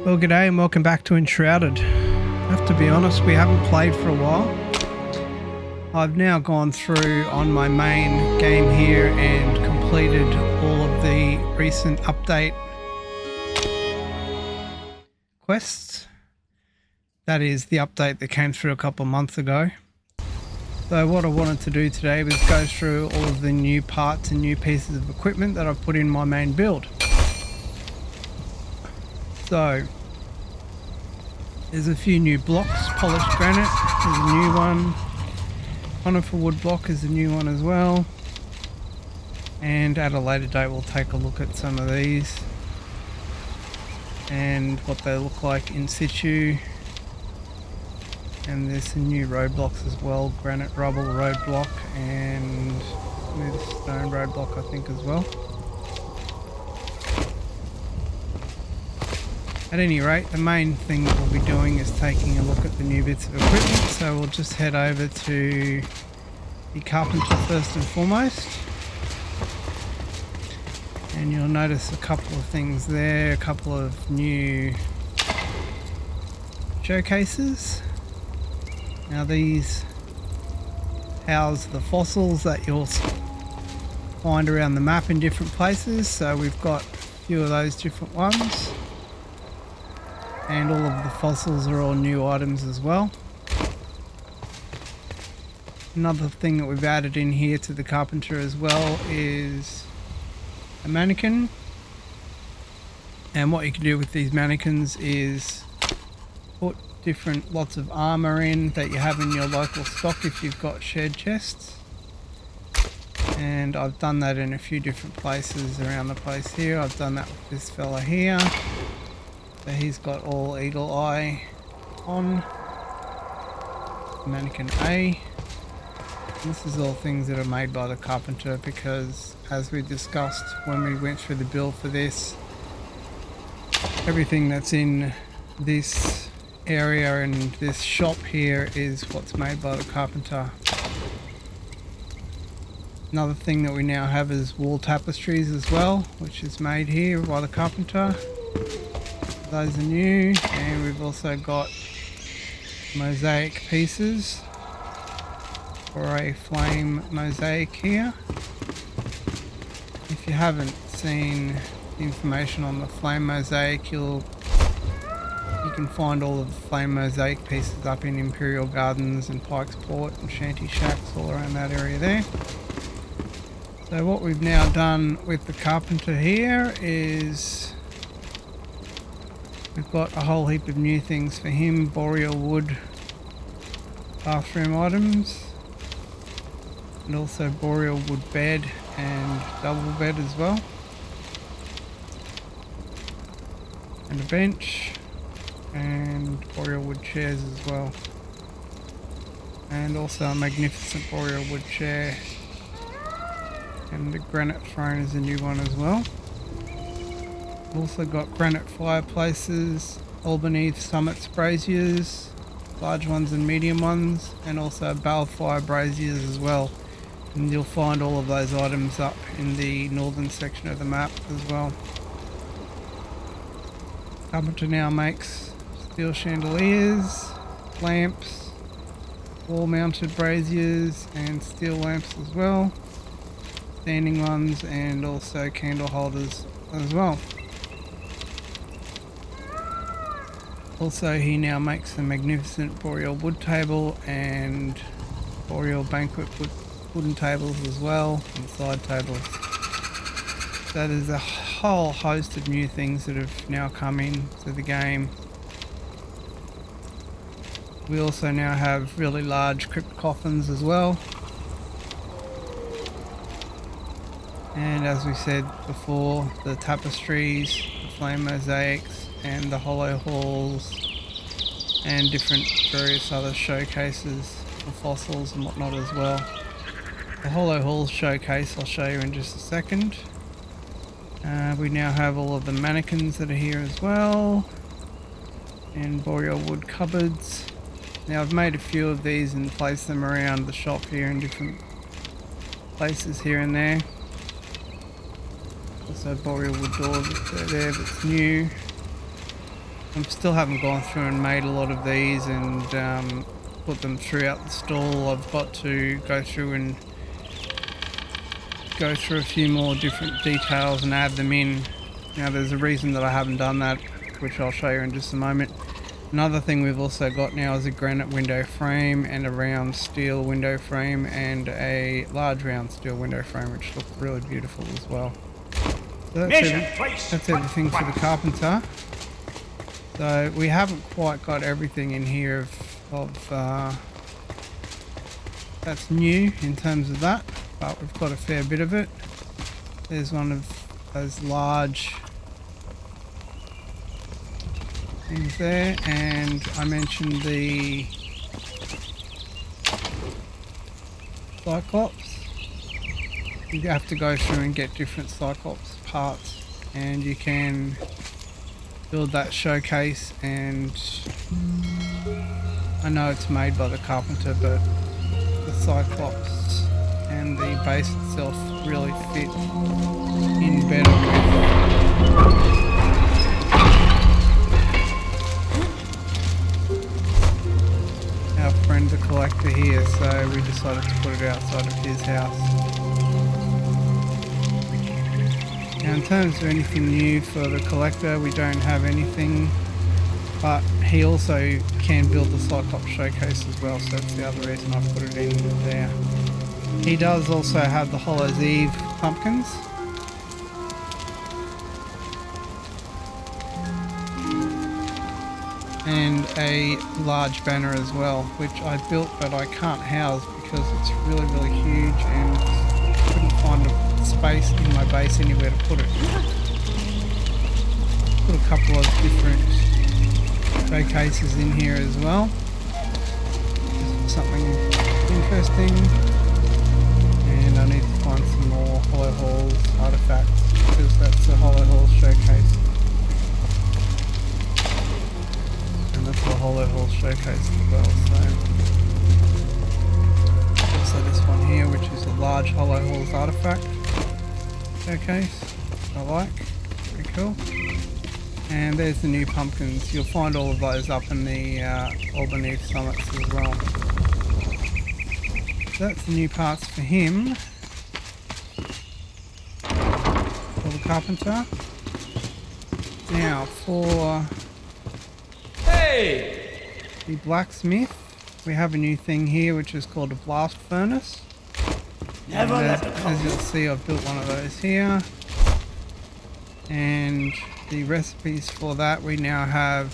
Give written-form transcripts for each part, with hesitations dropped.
Well, g'day and welcome back to Enshrouded. I have to be honest, we haven't played for a while. I've now gone through on my main game here and completed all of the recent update quests. That is the update that came through a couple of months ago. So what I wanted to do today was go through all of the new parts and new pieces of equipment that I've put in my main build. So there's a few new blocks. Polished granite is a new one. Conifer wood block is a new one as well. And at a later date we'll take a look at some of these and what they look like in situ. And there's some new roadblocks as well. Granite rubble roadblock and smooth stone roadblock I think as well. At any rate, the main thing that we'll be doing is taking a look at the new bits of equipment. So we'll just head over to the Carpenter first and foremost. And you'll notice a couple of things there, a couple of new showcases. Now these house the fossils that you'll find around the map in different places. So we've got a few of those different ones. And all of the fossils are all new items as well. Another thing that we've added in here to the Carpenter as well is a mannequin. And what you can do with these mannequins is put lots of armor in that you have in your local stock if you've got shared chests. And I've done that in a few different places around the place here. I've done that with this fella here. So he's got all eagle eye on. Mannequin A. And this is all things that are made by the Carpenter because, as we discussed when we went through the build for this, everything that's in this area and this shop here is what's made by the Carpenter. Another thing that we now have is wall tapestries as well, which is made here by the Carpenter. Those are new, and we've also got mosaic pieces for a flame mosaic here. If you haven't seen the information on the flame mosaic, you can find all of the flame mosaic pieces up in Imperial Gardens and Pikes Port and Shanty Shacks all around that area there. So what we've now done with the Carpenter here is we've got a whole heap of new things for him. Boreal wood bathroom items, and also boreal wood bed and double bed as well, and a bench and boreal wood chairs as well, and also a magnificent boreal wood chair, and the granite throne is a new one as well. Also got granite fireplaces, Albany Summits braziers, large ones and medium ones, and also balefire braziers as well. And you'll find all of those items up in the northern section of the map as well. Carpenter now makes steel chandeliers, lamps, wall mounted braziers and steel lamps as well, standing ones, and also candle holders as well. Also, he now makes a magnificent boreal wood table and boreal banquet wooden tables as well, and side tables. So there's a whole host of new things that have now come into the game. We also now have really large crypt coffins as well. And as we said before, the tapestries, the flame mosaics, and the hollow halls and different various other showcases for fossils and whatnot as well. The hollow halls showcase I'll show you in just a second. We now have all of the mannequins that are here as well, and boreal wood cupboards. Now I've made a few of these and placed them around the shop here in different places here and there. Also boreal wood door there that's new. I still haven't gone through and made a lot of these and put them throughout the stall. I've got to go through and go through a few more different details and add them in. Now there's a reason that I haven't done that, which I'll show you in just a moment. Another thing we've also got now is a granite window frame and a round steel window frame and a large round steel window frame, which look really beautiful as well. So that's everything for the Carpenter. So we haven't quite got everything in here that's new in terms of that, but we've got a fair bit of it. There's one of those large things there, and I mentioned the Cyclops. You have to go through and get different Cyclops parts, and you can build that showcase. And I know it's made by the Carpenter, but the Cyclops and the base itself really fit in better with our friend the collector here, so we decided to put it outside of his house. Now in terms of anything new for the collector, we don't have anything, but he also can build the Cyclops showcase as well, so that's the other reason I put it in there. He does also have the Hollow's Eve pumpkins. And a large banner as well, which I built but I can't house because it's really, really huge and couldn't find a space in my base anywhere to put it. Put a couple of different showcases in here as well. Just something interesting. And I need to find some more Hollow Halls artifacts because that's a Hollow Halls showcase. That's the Hollow Halls showcase as well. So this one here, which is a large Hollow Halls artifact showcase, I like, pretty cool. And there's the new pumpkins. You'll find all of those up in the Albany summits as well. So that's the new parts for him, for the Carpenter. Now for the Blacksmith, we have a new thing here which is called a blast furnace. As you'll see, I've built one of those here. And the recipes for that, we now have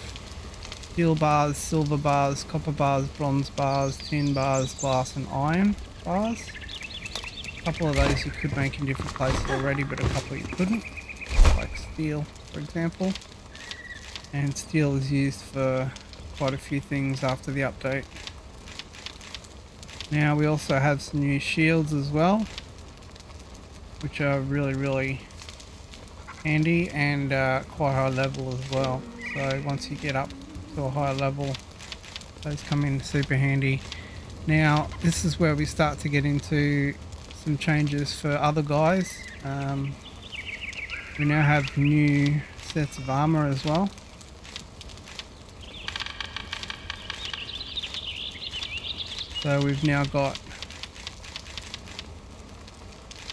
steel bars, silver bars, copper bars, bronze bars, tin bars, glass and iron bars. A couple of those you could make in different places already, but a couple you couldn't, like steel for example. And steel is used for quite a few things after the update. Now we also have some new shields as well, which are really, really handy and quite high level as well. So once you get up to a higher level, those come in super handy. Now this is where we start to get into some changes for other guys. We now have new sets of armor as well. So we've now got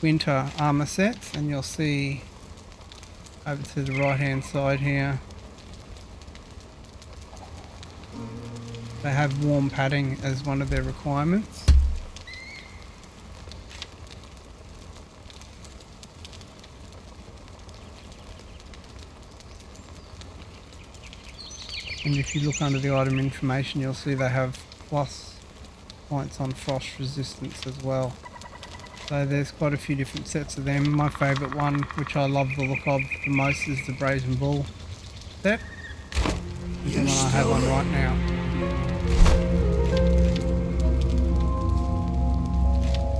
winter armor sets, and you'll see over to the right hand side here they have warm padding as one of their requirements. And if you look under the item information, you'll see they have plus points on frost resistance as well. So there's quite a few different sets of them. My favourite one, which I love the look of the most, is the Brazen Bull set. This is the one I have on right now.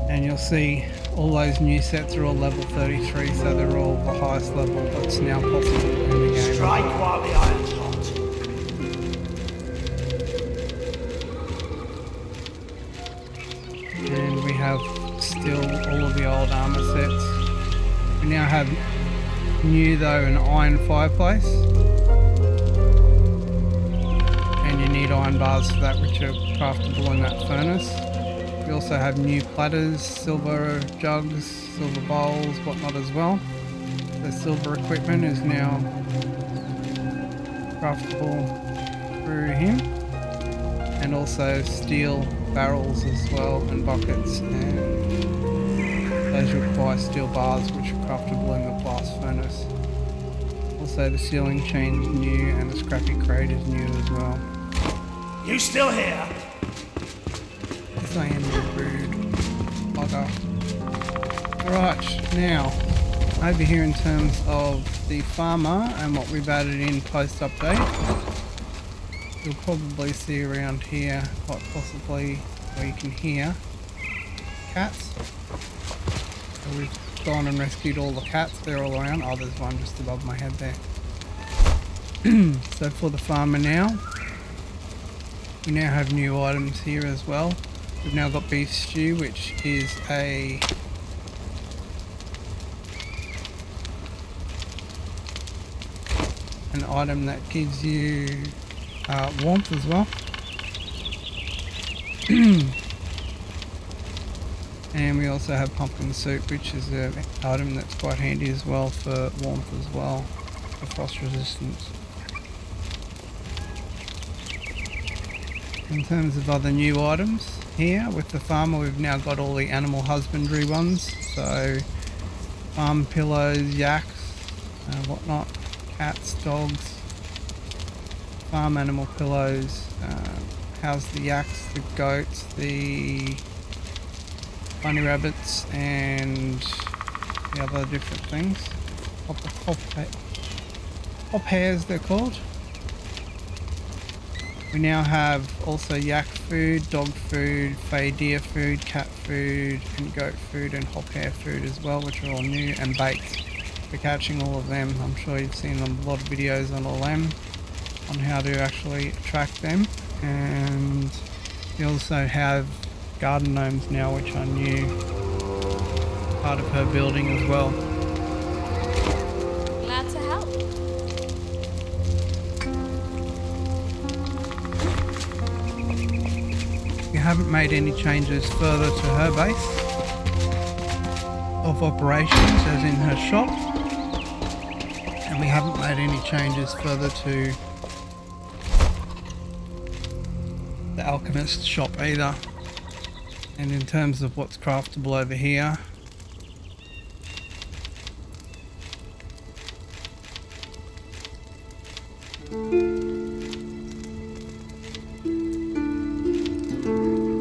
And you'll see all those new sets are all level 33, so they're all the highest level that's now possible in the game. Strike while the iron's hot. And we have still all of the old armor sets. We now have new though an iron fireplace. need iron bars for that, which are craftable in that furnace. We also have new platters, silver jugs, silver bowls, whatnot as well. The silver equipment is now craftable through him. And also steel barrels as well, and buckets, and those require steel bars which are craftable in the blast furnace. Also the sealing chain is new, and the scrappy crate is new as well. You still here? Yes, I am, you rude bugger. Alright, now over here in terms of the farmer and what we've added in post-update. You'll probably see around here, quite possibly, where you can hear cats. So we've gone and rescued all the cats, they're all around. Oh, there's one just above my head there. So for the farmer now, we now have new items here as well. We've now got beef stew, which is an item that gives you warmth as well. And we also have pumpkin soup, which is an item that's quite handy as well for warmth as well, for frost resistance. In terms of other new items here with the farmer, we've now got all the animal husbandry ones, so farm pillows, yaks, whatnot, cats, dogs, farm animal pillows, house the yaks, the goats, the bunny rabbits, and the other different things. Hop hares they're called. We now have also yak food, dog food, fey deer food, cat food, and goat food, and hop hare food as well, which are all new, and baits for catching all of them. I'm sure you've seen a lot of videos on all them, on how to actually attract them. And we also have garden gnomes now, which are new, part of her building as well. Glad to help. We haven't made any changes further to her base of operations, as in her shop, and we haven't made any changes further to the Alchemist shop either. And in terms of what's craftable over here,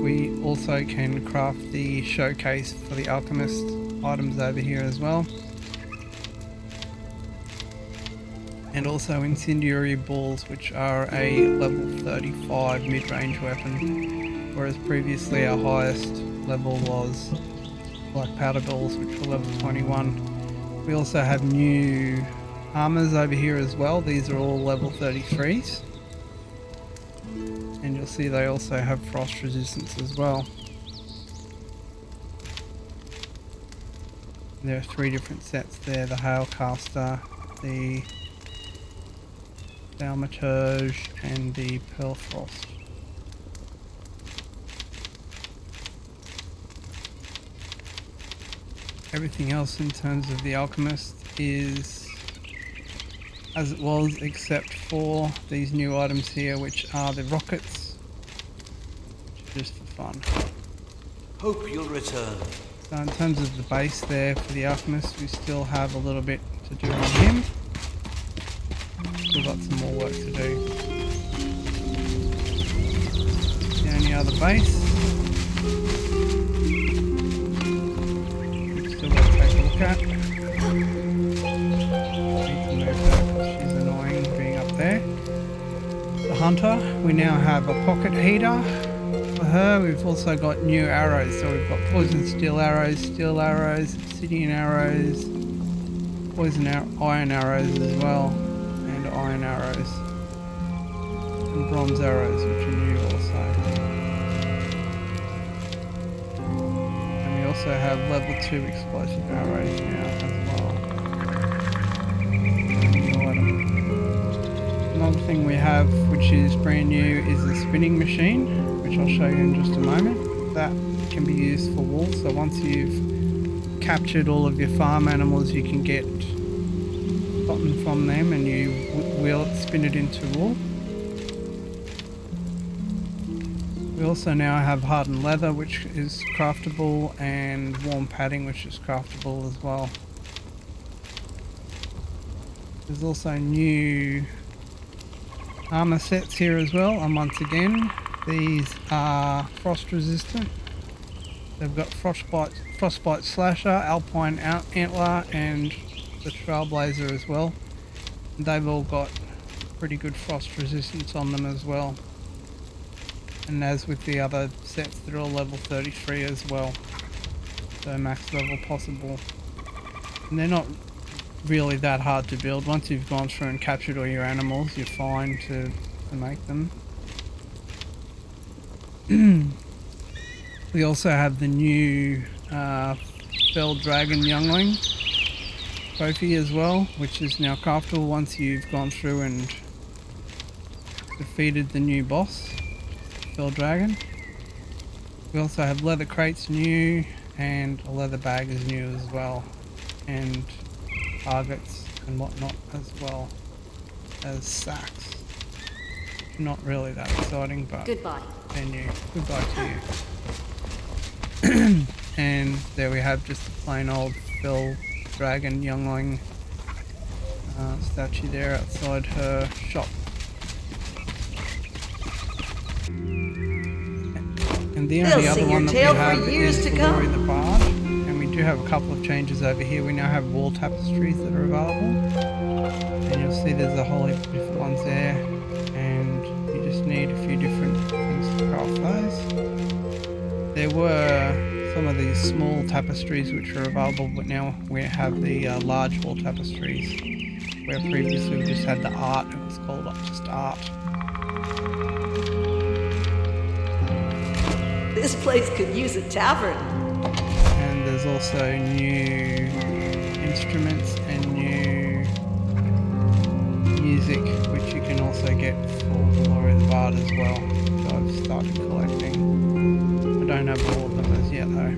we also can craft the showcase for the Alchemist items over here as well. And also incendiary balls, which are a level 35 mid-range weapon, whereas previously our highest level was black powder balls, which were level 21. We also have new armors over here as well. These are all level 33s, and you'll see they also have frost resistance as well. There are 3 different sets there: the Hailcaster, the Thaumaturge, and the Pearlfrost. Everything else in terms of the Alchemist is as it was, except for these new items here, which are the rockets, which are just for fun. Hope you'll return. So in terms of the base there for the Alchemist, we still have a little bit to do on him. Still got some more work to do. The only other base, we've still got to take a look at. Need to move her because she's annoying being up there. The Hunter, we now have a pocket heater for her. We've also got new arrows, so we've got poison steel arrows, obsidian arrows, iron arrows as well. Iron arrows and bronze arrows, which are new also. And we also have level 2 explosive arrows now as well. New item. Another thing we have, which is brand new, is a spinning machine, which I'll show you in just a moment. That can be used for wool. So once you've captured all of your farm animals, you can get cotton from them and you will spin it into wool. We also now have hardened leather, which is craftable, and warm padding, which is craftable as well. There's also new armor sets here as well, and once again, these are frost resistant. They've got frostbite slasher, alpine antler, and the trailblazer as well. And they've all got pretty good frost resistance on them as well. And as with the other sets, they're all level 33 as well, so max level possible. And they're not really that hard to build. Once you've gone through and captured all your animals, you're fine to make them. We also have the new felled dragon youngling trophy as well, which is now craftable once you've gone through and defeated the new boss, felled dragon. We also have leather crates new, and a leather bag is new as well, and targets and whatnot, as well as sacks. Not really that exciting, but goodbye. They're new. Goodbye to you. And there we have just a plain old fell dragon youngling statue there outside her shop. And the only other one that we have is Valory the Bard, and we do have a couple of changes over here. We now have wall tapestries that are available, and you'll see there's a whole heap of different ones there, and you just need a few different things to craft those. There were some of these small tapestries which are available, but now we have the large wall tapestries, where previously we just had the art. It was called just art. This place could use a tavern. And there's also new instruments and new music, which you can also get for Valory the Bard as well. So I've started collecting. I don't have all of them as yet though.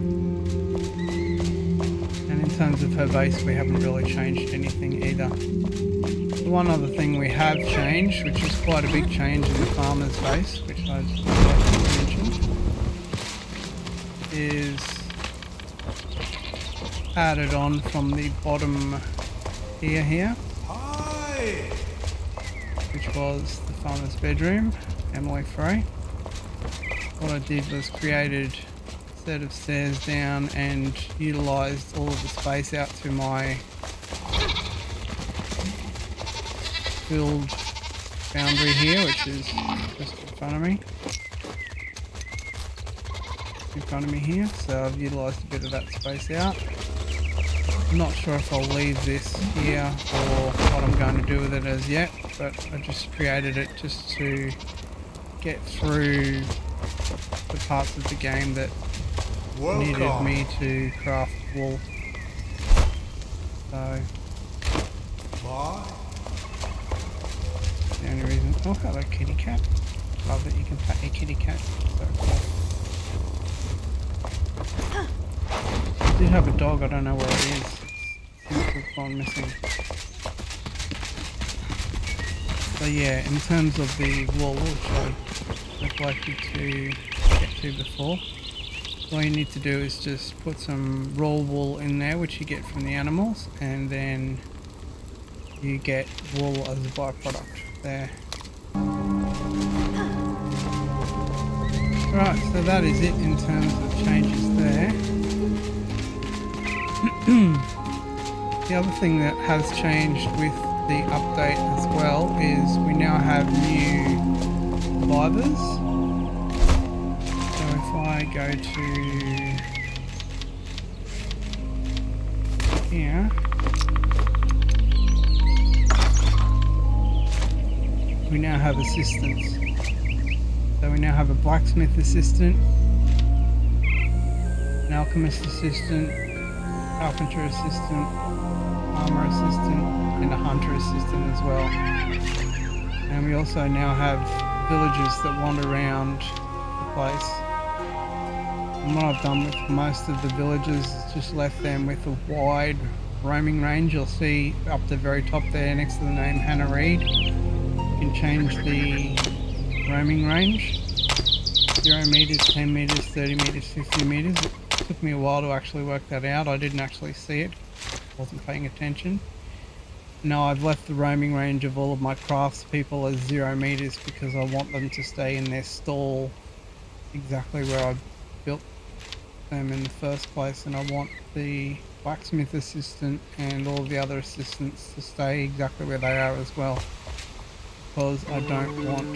And in terms of her base, we haven't really changed anything either. The one other thing we have changed, which is quite a big change in the farmer's base, which I'd like to mention, is added on from the bottom here, Hi! which was the farmer's bedroom, Emily Frey. What I did was created a set of stairs down and utilised all of the space out to my filled boundary here, which is just in front of me. Here, so I've utilised a bit of that space out. I'm not sure if I'll leave this here or what I'm going to do with it as yet, but I just created it just to get through the parts of the game that needed me to craft wool. So Bye. the only reason. Oh, hello kitty cat. Love that you can pet your kitty cat. So cool. I did have a dog, I don't know where it is. It seems to have gone missing. So yeah, in terms of the wool, which I neglected to get to before, all you need to do is just put some raw wool in there, which you get from the animals, and then you get wool as a byproduct there. Right, so that is it in terms of changes there. The other thing that has changed with the update as well is we now have new survivors. So if I go to here, we now have assistants. So we now have a blacksmith assistant, an alchemist assistant, carpenter assistant, armor assistant, and a hunter assistant as well. And we also now have villagers that wander around the place. And what I've done with most of the villagers is just left them with a wide roaming range. You'll see up the very top there next to the name Hannah Reid. You can change the roaming range. 0 meters, 10 meters, 30 meters, 50 meters. It took me a while to actually work that out. I didn't actually see it. Wasn't paying attention. No, I've left the roaming range of all of my craftspeople as 0 meters because I want them to stay in their stall exactly where I built them in the first place, and I want the blacksmith assistant and all the other assistants to stay exactly where they are as well, because I don't want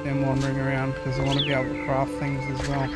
them wandering around, because I want to be able to craft things as well.